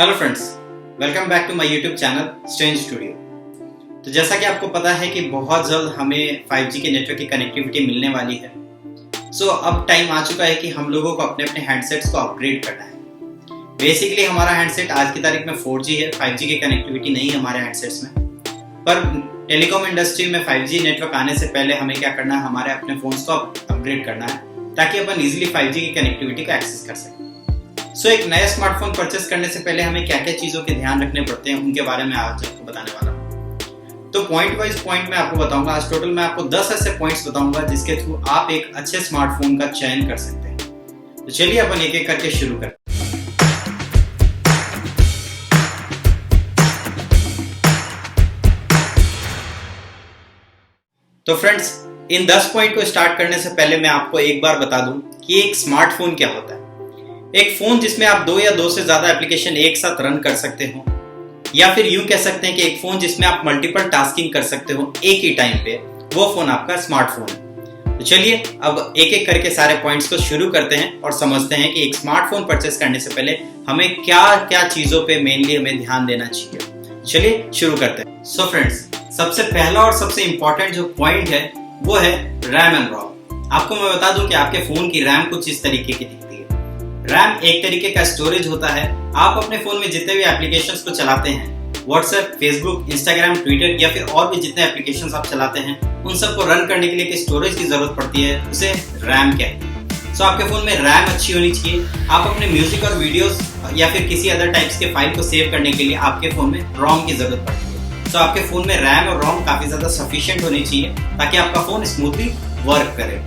Hello friends, welcome back to my YouTube channel Strange Studio. तो जैसा कि आपको पता है कि बहुत जल्द हमें 5G के नेटवर्क की कनेक्टिविटी मिलने वाली है। अब टाइम आ चुका है कि हम लोगों को अपने अपने हैंडसेट्स को अपग्रेड करना है। बेसिकली हमारा हैंडसेट आज की तारीख में 4G है, 5G की कनेक्टिविटी नहीं है हमारे हैंडसेट्स में। पर टेलीकॉम इंडस्ट्री में 5G नेटवर्क आने से पहले हमें क्या करना है, हमारे अपने फोन्स को अपग्रेड करना है ताकि अपन इजीली 5G की कनेक्टिविटी का एक्सेस कर सकें। एक नया स्मार्टफोन परचेस करने से पहले हमें क्या क्या चीजों के ध्यान रखने पड़ते हैं, उनके बारे में आज आपको बताने वाला हूँ। तो पॉइंट वाइज पॉइंट मैं आपको बताऊंगा। आज टोटल मैं आपको 10 ऐसे पॉइंट्स बताऊंगा जिसके थ्रू आप एक अच्छे स्मार्टफोन का चयन कर सकते हैं। तो चलिए अपन एक एक करके शुरू करते हैं। तो फ्रेंड्स, इन 10 पॉइंट को स्टार्ट करने से पहले मैं आपको एक बार बता दूं कि एक स्मार्टफोन क्या होता है। एक फोन जिसमें आप 2 या 2 से ज्यादा एप्लीकेशन एक साथ रन कर सकते हो, या फिर यूं कह सकते हैं कि एक फोन जिसमें आप मल्टीपल टास्किंग कर सकते हो एक ही टाइम पे, वो फोन आपका स्मार्टफोन है। तो चलिए अब एक एक करके सारे पॉइंट्स को शुरू करते हैं और समझते हैं कि एक स्मार्टफोन परचेस करने से पहले हमें क्या क्या चीजों पे मेनली हमें ध्यान देना चाहिए। चलिए शुरू करते हैं। फ्रेंड्स, सबसे पहला और सबसे इंपॉर्टेंट जो पॉइंट है वो है रैम एंड रोम। आपको मैं बता दूं कि आपके फोन की रैम कुछ इस तरीके की दिखती है। रैम एक तरीके का स्टोरेज होता है। आप अपने फोन में जितने भी एप्लीकेशंस को चलाते हैं, व्हाट्सएप, फेसबुक, इंस्टाग्राम, ट्विटर या फिर और भी जितने एप्लीकेशंस आप चलाते हैं, उन सबको रन करने के लिए एक स्टोरेज की जरूरत पड़ती है, उसे रैम कहते हैं। आपके फोन में रैम अच्छी होनी चाहिए। आप अपने म्यूजिक और वीडियोस या फिर किसी अदर टाइप्स के फाइल को सेव करने के लिए आपके फोन में रोम की जरूरत पड़ती है। आपके फोन में रैम और रोम काफी ज्यादा सफिशिएंट होनी चाहिए ताकि आपका फोन स्मूथली वर्क करे।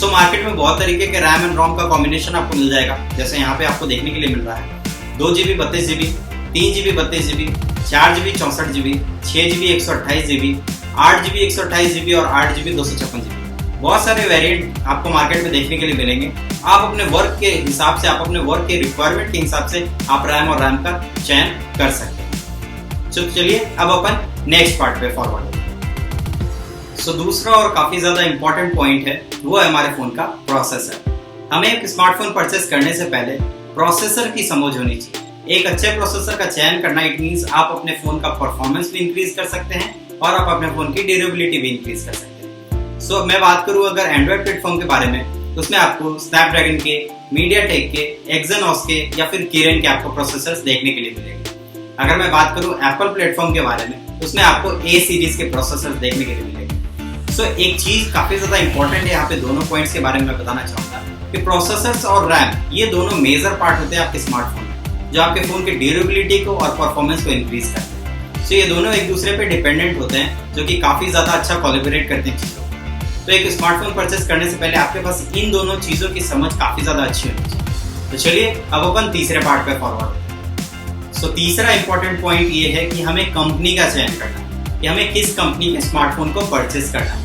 मार्केट में बहुत तरीके के रैम एंड रोम का कॉम्बिनेशन आपको मिल जाएगा, जैसे यहाँ पे आपको देखने के लिए मिल रहा है 2GB 32GB, 3GB 32GB, 4GB 64GB, 6GB 128GB, 8GB 128GB और 8GB 256GB। बहुत सारे वेरिएंट आपको मार्केट में देखने के लिए मिलेंगे। आप अपने वर्क के हिसाब से, आप अपने वर्क के रिक्वायरमेंट के हिसाब से आप रैम और रैम का चयन कर सकते हैं। चलिए अब अपन नेक्स्ट पार्ट पे फॉरवर्ड। दूसरा और काफी ज्यादा इंपॉर्टेंट पॉइंट है वो है हमारे फोन का प्रोसेसर। हमें एक स्मार्टफोन परचेस करने से पहले प्रोसेसर की समझ होनी चाहिए। एक अच्छे प्रोसेसर का चयन करना, इट मींस आप अपने फोन का परफॉर्मेंस भी इंक्रीज कर सकते हैं और आप अपने फोन की ड्यूरेबिलिटी भी इंक्रीज कर सकते हैं। मैं बात करूं अगर एंड्रॉइड प्लेटफॉर्म के बारे में, तो उसमें आपको स्नैपड्रैगन के, मीडियाटेक के, एक्सिनोस के या फिर किरण के आपको प्रोसेसर्स देखने के लिए मिलेंगे। अगर मैं बात करूं एप्पल प्लेटफॉर्म के बारे में, उसमें आपको ए सीरीज के प्रोसेसर्स देखने के लिए मिलेंगे। एक चीज काफी ज्यादा इंपॉर्टेंट है यहाँ पे, दोनों पॉइंट्स के बारे में मैं बताना चाहूंगा कि प्रोसेसर्स और रैम ये दोनों मेजर पार्ट होते हैं आपके स्मार्टफोन में, जो आपके फोन की ड्यूरेबिलिटी को और परफॉर्मेंस को इंक्रीज करते हैं। ये दोनों एक दूसरे पे डिपेंडेंट होते हैं, जो कि काफी ज्यादा अच्छा कोलैबोरेट करते हैं चीजों। तो एक स्मार्टफोन परचेस करने से पहले आपके पास इन दोनों चीजों की समझ काफी ज्यादा अच्छी होनी चाहिए। तो चलिए अब अपन तीसरे पार्ट पे फॉरवर्ड। तीसरा इंपॉर्टेंट पॉइंट ये है कि हमें कंपनी का चयन करना है कि हमें किस कंपनी के स्मार्टफोन को परचेस करना है।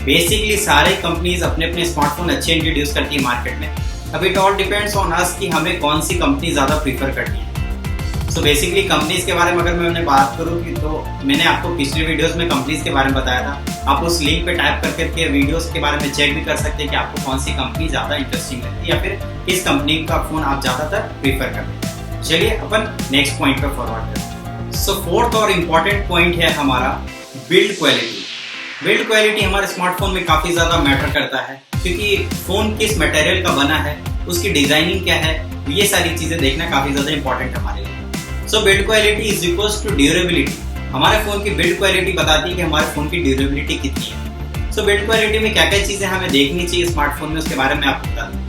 बेसिकली सारे कंपनीज अपने अपने स्मार्टफोन अच्छे इंट्रोड्यूस करती है मार्केट में। अब it all depends on us कि हमें कौन सी कंपनी ज़्यादा प्रीफर करनी है। बेसिकली कंपनीज के बारे में अगर मैं बात करूँ तो मैंने आपको पिछले वीडियोस में कंपनीज के बारे में बताया था। आप उस लिंक पे टाइप करके वीडियोस के बारे में चेक भी कर सकते हैं कि आपको कौन सी कंपनी ज़्यादा इंटरेस्टिंग लगती है या फिर किस कंपनी का फ़ोन आप ज़्यादातर प्रीफर करते हैं। चलिए अपन नेक्स्ट पॉइंट पर फॉरवर्ड करते हैं। फोर्थ और इम्पॉर्टेंट पॉइंट है हमारा बिल्ड क्वालिटी। बिल्ड क्वालिटी हमारे स्मार्टफोन में काफी ज्यादा मैटर करता है, क्योंकि फोन किस मटेरियल का बना है, उसकी डिजाइनिंग क्या है, ये सारी चीजें देखना काफी ज्यादा इंपॉर्टेंट है हमारे लिए। Build quality is equals to durability. हमारे फोन की बिल्ड क्वालिटी बताती है कि हमारे फोन की ड्यूरेबिलिटी कितनी है। बिल्ड क्वालिटी में क्या क्या चीजें हमें देखनी चाहिए स्मार्टफोन में, उसके बारे में आपको बता दूं।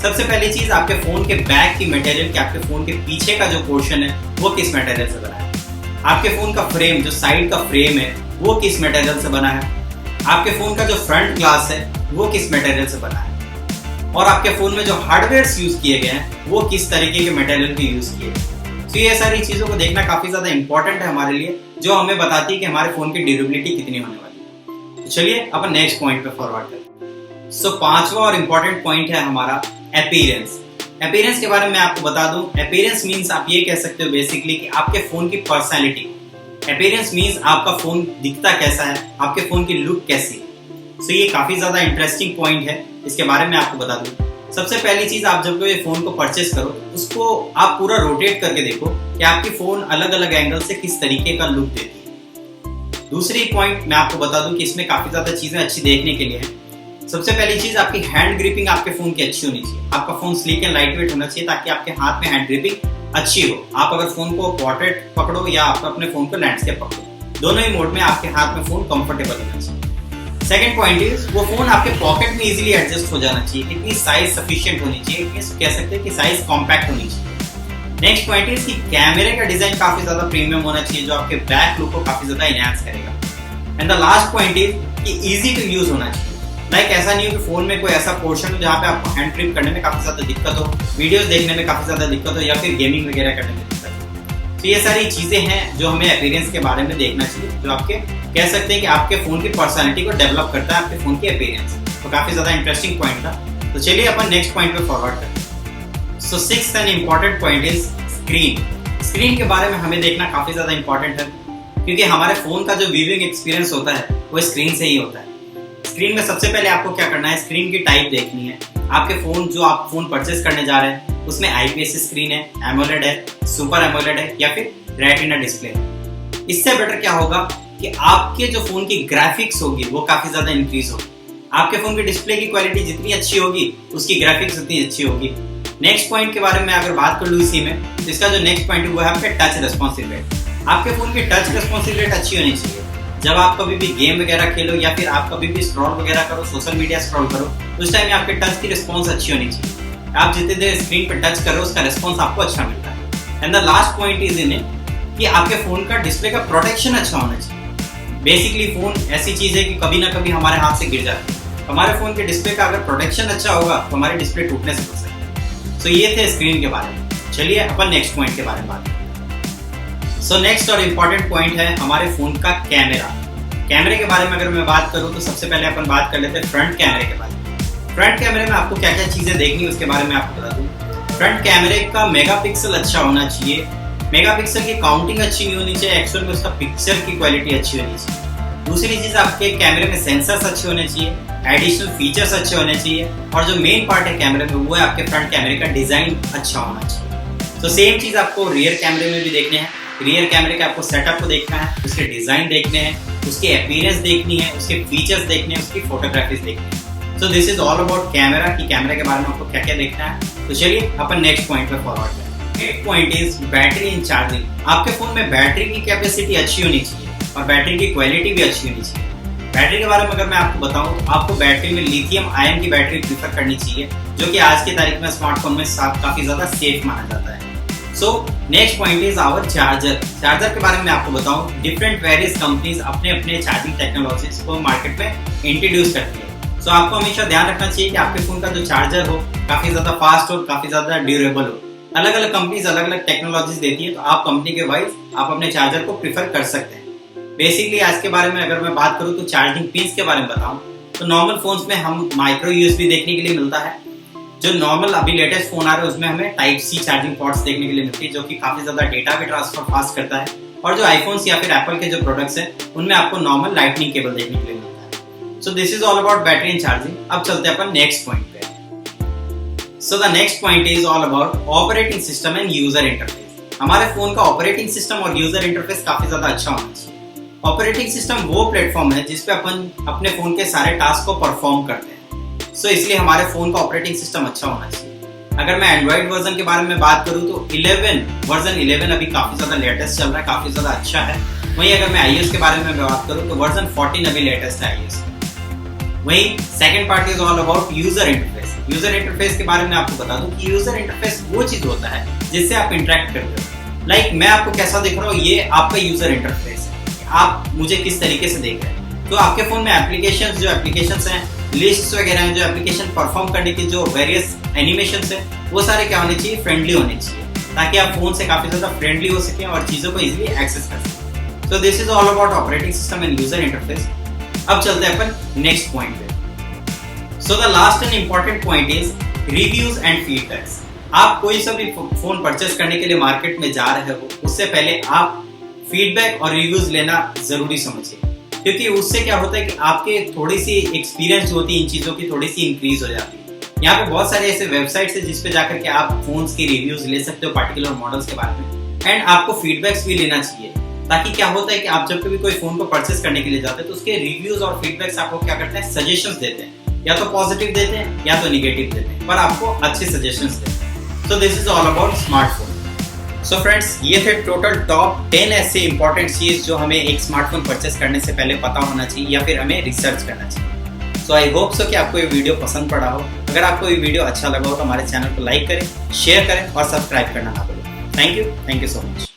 सबसे पहली चीज, आपके फोन के बैक की मटेरियल, आपके फोन के पीछे का जो पोर्शन है वो किस मटेरियल से बना है। आपके फोन का फ्रेम, जो साइड का फ्रेम है, वो किस मटेरियल से बना है। आपके फोन का जो फ्रंट ग्लास है वो किस मटेरियल से बना है, और आपके फोन में जो हार्डवेयर यूज किए गए हैं वो किस तरीके के मटेरियल के यूज किए गए। ये सारी चीजों को देखना काफी ज्यादा इंपॉर्टेंट है हमारे लिए, जो हमें बताती है कि हमारे फोन की ड्यूरेबिलिटी कितनी होने वाली है। चलिए अपन नेक्स्ट पॉइंट पे फॉरवर्ड करते हैं। पांचवा और इम्पोर्टेंट पॉइंट है हमारा अपीयरेंस। अपीयरेंस के बारे में आपको बता दूं, अपीयरेंस मीन्स आप ये कह सकते हो बेसिकली कि आपके फोन की पर्सनैलिटी। अपीयरेंस मीन्स आपका फोन दिखता कैसा है, आपके फोन की लुक कैसी है। ये काफी ज्यादा इंटरेस्टिंग पॉइंट है, इसके बारे में आपको बता दूं। सबसे पहली चीज, आप जब ये फोन को परचेस करो उसको आप पूरा रोटेट करके देखो कि आपकी फोन अलग अलग एंगल से किस तरीके का लुक देती है। दूसरी पॉइंट मैं आपको बता दूं कि इसमें काफी ज्यादा चीजें अच्छी देखने के लिए है। सबसे पहली चीज, आपकी हैंड ग्रिपिंग आपके फोन की अच्छी होनी चाहिए। आपका phone sleek and light weight होना चाहिए ताकि आपके हाथ में हैंड ग्रिपिंग अच्छी हो। आप अगर फोन को पोर्ट्रेट पकड़ो या आप अपने फोन को लैंडस्केप पकड़ो, दोनों ही मोड में आपके हाथ में फोन कंफर्टेबल होना चाहिए। सेकंड पॉइंट इज, वो फोन आपके पॉकेट में इजीली एडजस्ट हो जाना चाहिए, इतनी साइज सफिशिएंट होनी चाहिए, इतनी कह सकते हैं कि साइज कॉम्पैक्ट होनी चाहिए। नेक्स्ट पॉइंट इज कि कैमरे का डिजाइन काफी ज्यादा प्रीमियम होना चाहिए जो आपके बैक लुक को काफी ज्यादा एनहांस करेगा। And the last point is कि इजी टू यूज होना चाहिए। लाइक ऐसा नहीं हो कि फोन में कोई ऐसा पोर्शन हो जहाँ पे आपको हैंड ग्रिप करने में काफी ज्यादा दिक्कत हो, वीडियोस देखने में काफी ज्यादा दिक्कत हो या फिर गेमिंग वगैरह करने में दिक्कत हो। तो ये सारी चीजें हैं जो हमें अपीयरेंस के बारे में देखना चाहिए, जो आपके कह सकते हैं कि आपके फोन की पर्सनैलिटी को डेवलप करता है, आपके फोन की अपीयरेंस। तो काफी ज्यादा इंटरेस्टिंग पॉइंट था। तो चलिए अपन नेक्स्ट पॉइंट पे फॉरवर्ड करते हैं। So sixth and important point is screen. Screen के बारे में हमें देखना काफी ज्यादा इंपॉर्टेंट है क्योंकि हमारे फोन का जो व्यूइंग एक्सपीरियंस होता है वो स्क्रीन से ही होता है। स्क्रीन में सबसे पहले आपको क्या करना है, स्क्रीन की टाइप देखनी है। आपके फोन जो आप फोन परचेस करने जा रहे हैं उसमें आईपीएस स्क्रीन है, एमोलेड है, सुपर एमोलेड है या फिर रेटिना डिस्प्ले है। इससे बेटर क्या होगा कि आपके जो फोन की ग्राफिक्स होगी वो काफी ज्यादा इंक्रीज होगी। आपके फोन की डिस्प्ले की क्वालिटी जितनी अच्छी होगी उसकी ग्राफिक्स उतनी अच्छी होगी। नेक्स्ट पॉइंट के बारे में अगर बात कर लूँ इसी में, तो इसका जो नेक्स्ट पॉइंट है वो है आपका टच रेस्पॉन्सिव रेट। आपके फोन की टच रेस्पॉन्सिव रेट अच्छी होनी चाहिए। जब आप कभी भी गेम वगैरह खेलो या फिर आप कभी भी स्क्रॉल वगैरह करो, सोशल मीडिया स्क्रॉल करो, उस टाइम में आपके टच की रिस्पॉन्स अच्छी होनी चाहिए। आप जितने देर स्क्रीन पर टच करो उसका रिस्पॉन्स आपको अच्छा मिलता है। And the last point is in कि आपके फोन का डिस्प्ले का प्रोटेक्शन अच्छा होना चाहिए। बेसिकली फोन ऐसी चीज है कि कभी ना कभी हमारे हाथ से गिर जाती है। हमारे फोन के डिस्प्ले का अगर प्रोटेक्शन अच्छा होगा तो हमारे डिस्प्ले टूटने से बच सकता है। सो ये थे स्क्रीन के बारे में। चलिए अपन नेक्स्ट पॉइंट के बारे में बात करते हैं। सो नेक्स्ट और इम्पॉर्टेंट पॉइंट है हमारे फोन का कैमरा। कैमरे के बारे में अगर मैं बात करूं तो सबसे पहले अपन बात कर लेते हैं फ्रंट कैमरे के बारे में। फ्रंट कैमरे में आपको क्या क्या चीजें देखनी है उसके बारे में आपको बता दूं। फ्रंट कैमरे का मेगापिक्सल अच्छा होना चाहिए। मेगापिक्सल की काउंटिंग अच्छी नहीं होनी चाहिए, एक्चुअल में उसका पिक्चर की क्वालिटी अच्छी होनी चाहिए। दूसरी चीज, आपके कैमरे में सेंसर्स अच्छे होने चाहिए, एडिशनल फीचर्स अच्छे होने चाहिए और जो मेन पार्ट है कैमरे में वो है आपके फ्रंट कैमरे का डिजाइन अच्छा होना चाहिए। तो सेम चीज आपको रियर कैमरे में भी देखने हैं। रियर कैमरे के आपको सेटअप को देखना है, उसके डिजाइन देखने हैं, उसकी अपीयरेंस देखनी है, उसके फीचर्स देखने हैं, उसकी फोटोग्राफीज देखनी है। So this is all about camera कि कैमरे के बारे में आपको क्या क्या देखना है। तो चलिए अपन नेक्स्ट पॉइंट पे फॉरवर्ड करें। Next point is battery and charging. आपके फोन में बैटरी की कैपेसिटी अच्छी होनी चाहिए और बैटरी की क्वालिटी भी अच्छी होनी चाहिए। बैटरी के बारे में अगर मैं आपको बताऊं तो आपको बैटरी में लिथियम आयन की बैटरी प्रीफर करनी चाहिए, जो कि आज की तारीख में स्मार्टफोन में काफी ज्यादा सेफ माना जाता है। So next point is our charger. Charger के बारे में आपको बताऊं, डिफरेंट वेरियस कंपनीज अपने अपने चार्जिंग टेक्नोलॉजीज को मार्केट में इंट्रोड्यूस करती है। सो आपको हमेशा ध्यान रखना चाहिए कि आपके फोन का जो चार्जर हो काफी ज्यादा फास्ट हो, काफी ज्यादा ड्यूरेबल हो। अलग अलग कंपनीज अलग अलग टेक्नोलॉजीज देती है, तो आप कंपनी के वाइज आप अपने चार्जर को प्रीफर कर सकते हैं। बेसिकली आज के बारे में अगर मैं बात करूं तो चार्जिंग पिंस के बारे में बताऊं तो नॉर्मल फोन्स में हम माइक्रो यूएसबी देखने के लिए मिलता है। जो नॉर्मल अभी लेटेस्ट फोन आ रहे हैं उसमें हमें टाइप सी चार्जिंग पोर्ट्स देखने के लिए मिलती है, जो कि काफी ज्यादा डेटा भी ट्रांसफर फास्ट करता है। और जो आईफोन्स या फिर एप्पल के जो प्रोडक्ट्स हैं उनमें आपको नॉर्मल लाइटनिंग केबल देखने के लिए मिलता है। So this is all about battery and charging. अब चलते हैं अपन नेक्स्ट पॉइंट पे। So the next point is all about operating system and user interface. हमारे फोन का ऑपरेटिंग सिस्टम और यूजर इंटरफेस काफी ज्यादा अच्छा होना चाहिए। ऑपरेटिंग सिस्टम वो प्लेटफॉर्म है जिसपे अपन अपने फोन के सारे टास्क को परफॉर्म करते हैं। सो इसलिए हमारे फोन का ऑपरेटिंग सिस्टम अच्छा होना चाहिए। अगर मैं एंड्रॉइड वर्जन के बारे में बात करूं तो वर्जन 11 अभी काफी ज्यादा लेटेस्ट चल रहा है, काफी ज्यादा अच्छा है। वहीं अगर मैं आईओएस के बारे में बात करूं तो वर्जन 14 अभी लेटेस्ट है आईओएस। वहीं second part is all about user interface. User interface के बारे में आपको बता दूं कि यूजर इंटरफेस वो चीज होता है जिससे आप इंटरेक्ट करते हो। लाइक मैं आपको कैसा दिख रहा हूँ, ये आपका यूजर इंटरफेस है, आप मुझे किस तरीके से देख रहे हैं। तो आपके फोन में एप्लीकेशंस हैं, लिस्ट्स वगैरह हैं, जो एप्लीकेशन परफॉर्म करने की जो वेरियस एनिमेशंस हैं वो सारे क्या होने चाहिए, फ्रेंडली होने चाहिए, ताकि आप फोन से काफी ज्यादा फ्रेंडली हो सकें और चीजों को इजीली एक्सेस कर सकें। So this is all about operating system and user interface. अब चलते हैं अपन नेक्स्ट पॉइंट पे। So the last and important point is reviews and feedbacks. आप कोई सा भी फोन परचेस करने के लिए मार्केट में जा रहे हो उससे पहले आप फीडबैक और रिव्यूज लेना जरूरी समझिए, क्योंकि उससे क्या होता है कि आपके थोड़ी सी एक्सपीरियंस होती है इन चीजों की थोड़ी सी इंक्रीज हो जाती है। यहाँ पे बहुत सारे ऐसे वेबसाइट्स है जिसपे जाकर के आप फोन्स की रिव्यूज ले सकते हो पार्टिकुलर मॉडल्स के बारे में, एंड आपको फीडबैक्स भी लेना चाहिए, ताकि क्या होता है कि आप जब कभी कोई फोन को परचेस करने के लिए जाते हैं तो उसके रिव्यूज और फीडबैक्स आपको क्या करते हैं, सजेशंस देते हैं, या तो पॉजिटिव देते हैं या तो निगेटिव देते हैं, पर आपको अच्छे सजेशंस देते हैं। So this is all about smartphone. So friends, ये थे टोटल टॉप 10 ऐसे इंपॉर्टेंट चीज जो हमें एक स्मार्टफोन परचेस करने से पहले पता होना चाहिए या फिर हमें रिसर्च करना चाहिए। सो आई होप सो कि आपको ये वीडियो पसंद पड़ा हो। अगर आपको ये वीडियो अच्छा लगा हो तो हमारे चैनल को लाइक करें, शेयर करें और सब्सक्राइब करना ना भूलें। Thank you so much.